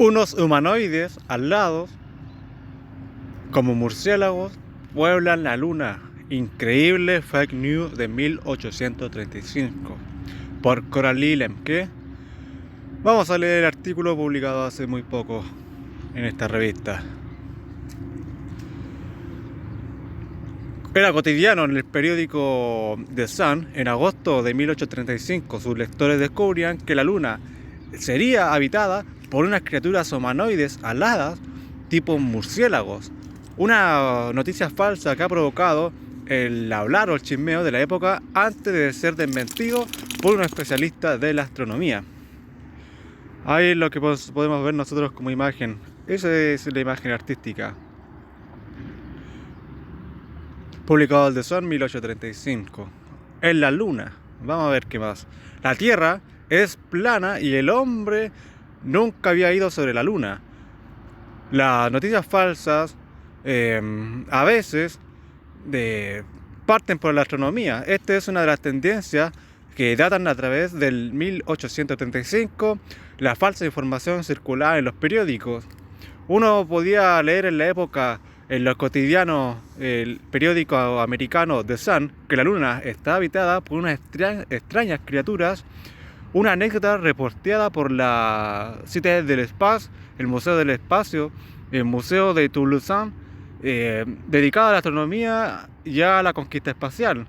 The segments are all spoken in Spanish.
Unos humanoides alados, como murciélagos, pueblan la luna. Increíble fake news de 1835. Por Coralie Lemke. Vamos a leer el artículo publicado hace muy poco en esta revista. Era cotidiano en el periódico The Sun. En agosto de 1835, sus lectores descubrían que la luna sería habitada por unas criaturas humanoides aladas tipo murciélagos. Una noticia falsa que ha provocado el hablar o el chismeo de la época antes de ser desmentido por un especialista de la astronomía. Ahí es lo que podemos ver nosotros como imagen. Esa es la imagen artística. Publicado el The Sun 1835. En la luna. Vamos a ver qué más. La Tierra es plana y el hombre nunca había ido sobre la luna. Las noticias falsas a veces parten por la astronomía. Esta es una de las tendencias que datan a través del 1835. La falsa información circulaba en los periódicos. Uno podía leer en la época en los cotidianos, el periódico americano The Sun, que la luna está habitada por unas extrañas criaturas. Una anécdota reporteada por la Cité de l'Espace, el Museo del Espacio, el Museo de Toulouse, dedicado a la astronomía y a la conquista espacial.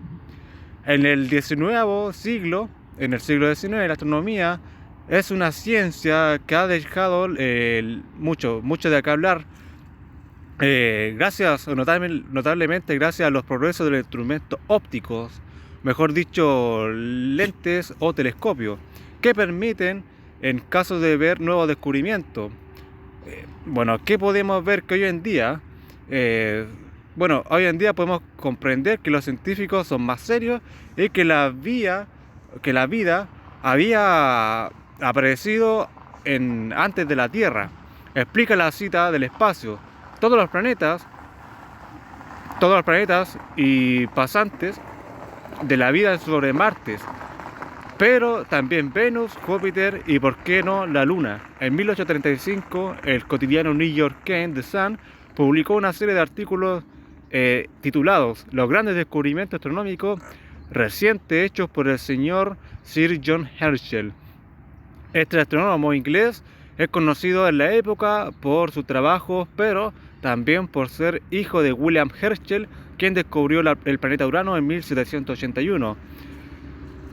En el XIX siglo, en el siglo XIX, la astronomía es una ciencia que ha dejado mucho de qué hablar. Notablemente gracias a los progresos de los instrumentos ópticos, mejor dicho, lentes o telescopios, que permiten, en caso de ver nuevos descubrimientos, ¿qué podemos ver que hoy en día? Hoy en día podemos comprender que los científicos son más serios y que la vida había aparecido antes de la Tierra. Explica la cita del espacio. Todos los planetas y pasantes de la vida sobre Marte, pero también Venus, Júpiter y, por qué no, la Luna. En 1835, el cotidiano neoyorquino The Sun publicó una serie de artículos titulados Los grandes descubrimientos astronómicos recientes hechos por el señor Sir John Herschel. Este astrónomo inglés es conocido en la época por su trabajo, pero también por ser hijo de William Herschel, quien descubrió el planeta Urano en 1781.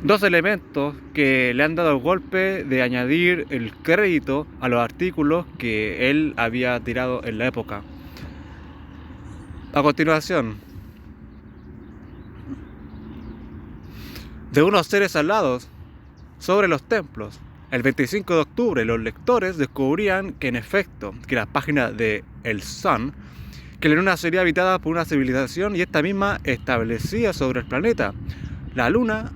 Dos elementos que le han dado el golpe de añadir el crédito a los artículos que él había tirado en la época. A continuación, de unos seres alados sobre los templos. El 25 de octubre los lectores descubrían que en efecto, que las páginas de El Sun, que la luna sería habitada por una civilización y esta misma establecida sobre el planeta. La luna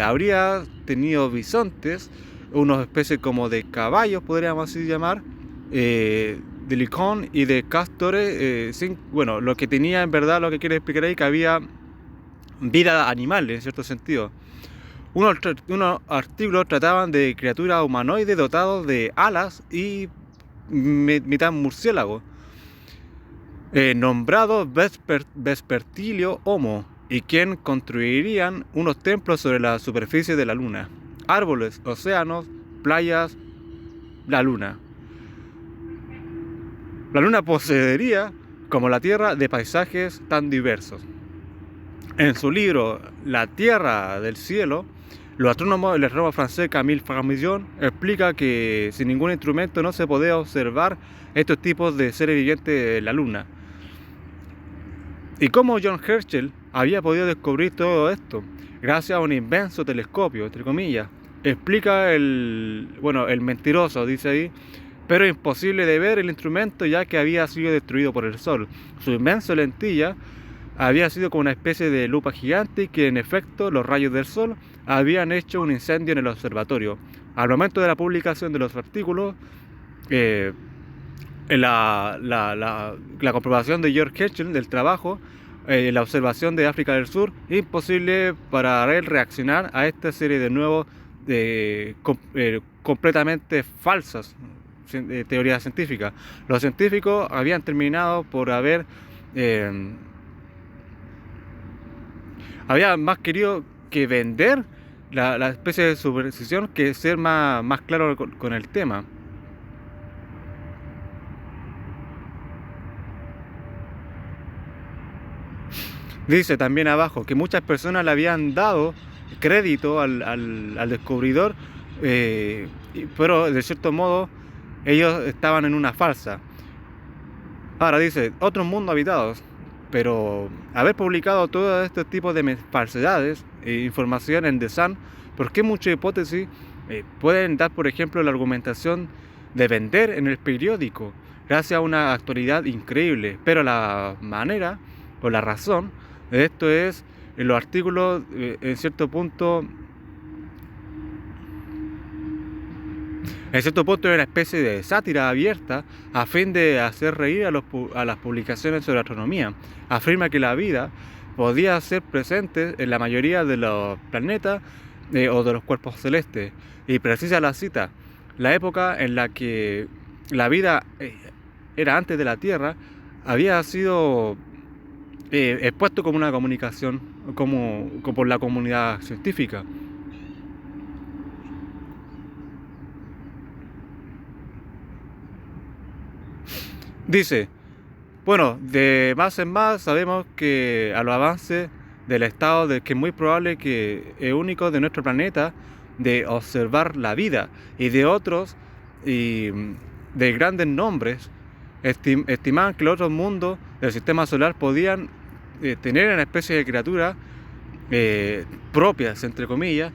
habría tenido bisontes, unas especies como de caballos, podríamos así llamar, de licón y de castores, lo que tenía en verdad, lo que quiere explicar ahí, que había vida animal en cierto sentido. Unos artículos trataban de criaturas humanoides dotados de alas y mitad murciélago, nombrados Vespertilio Homo, y quien construirían unos templos sobre la superficie de la luna. Árboles, océanos, playas, la luna. La luna poseería, como la Tierra, de paisajes tan diversos. En su libro La Tierra del Cielo, el astrónomo francés Camille Farmillon explica que sin ningún instrumento no se podía observar estos tipos de seres vivientes en la luna. Y cómo John Herschel había podido descubrir todo esto, gracias a un inmenso telescopio, entre comillas. Explica el mentiroso, dice ahí, pero imposible de ver el instrumento ya que había sido destruido por el Sol. Su inmensa lentilla había sido como una especie de lupa gigante y que en efecto los rayos del Sol habían hecho un incendio en el observatorio. Al momento de la publicación de los artículos, la comprobación de George Herschel del trabajo, la observación de África del Sur, imposible para él reaccionar a esta serie de nuevos completamente falsas, teoría científica. Los científicos habían terminado por había más querido que vender la especie de superstición que ser más claro con el tema. Dice también abajo que muchas personas le habían dado crédito al descubridor, pero de cierto modo ellos estaban en una falsa. Ahora dice, otros mundos habitados, pero haber publicado todo este tipo de falsedades e información en The Sun, ¿por qué muchas hipótesis pueden dar, por ejemplo, la argumentación de vender en el periódico gracias a una actualidad increíble? Pero la manera o la razón de esto es en los artículos, en cierto punto es una especie de sátira abierta a fin de hacer reír a las publicaciones sobre astronomía. Afirma que la vida podía ser presente en la mayoría de los planetas o de los cuerpos celestes. Y precisa la cita: la época en la que la vida era antes de la Tierra había sido expuesto como una comunicación como por la comunidad científica. Dice, bueno, de más en más sabemos que a los avances del estado de que es muy probable que es único de nuestro planeta de observar la vida y de otros y de grandes nombres estimaban que los otros mundos del sistema solar podían tener una especie de criaturas propias, entre comillas,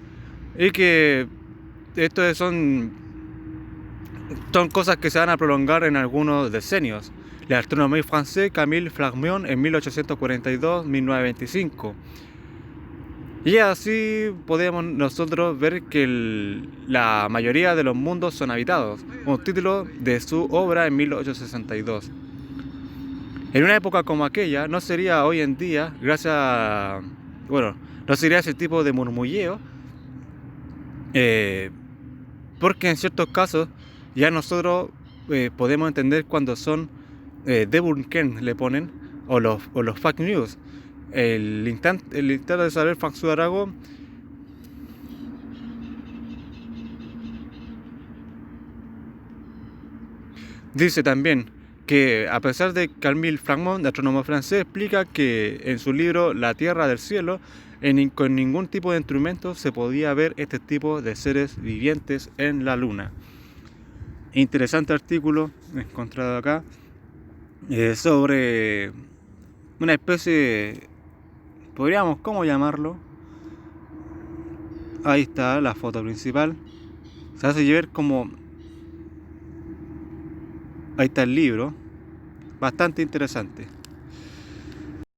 y que esto son cosas que se van a prolongar en algunos decenios. El astrónomo francés Camille Flammarion en 1842-1925. Y así podemos nosotros ver que la mayoría de los mundos son habitados, un título de su obra en 1862. En una época como aquella, no sería hoy en día, no sería ese tipo de murmulleo, porque en ciertos casos ya nosotros podemos entender cuando son debunken, le ponen, o los fake news. El intento de saber factuar algo dice también que, a pesar de que Camille Flammarion, astrónomo francés, explica que en su libro La Tierra del Cielo, con ningún tipo de instrumento se podía ver este tipo de seres vivientes en la Luna. Interesante artículo encontrado acá sobre una especie, podríamos, ¿cómo llamarlo? Ahí está la foto principal. Se hace ver como... Ahí está el libro. Bastante interesante.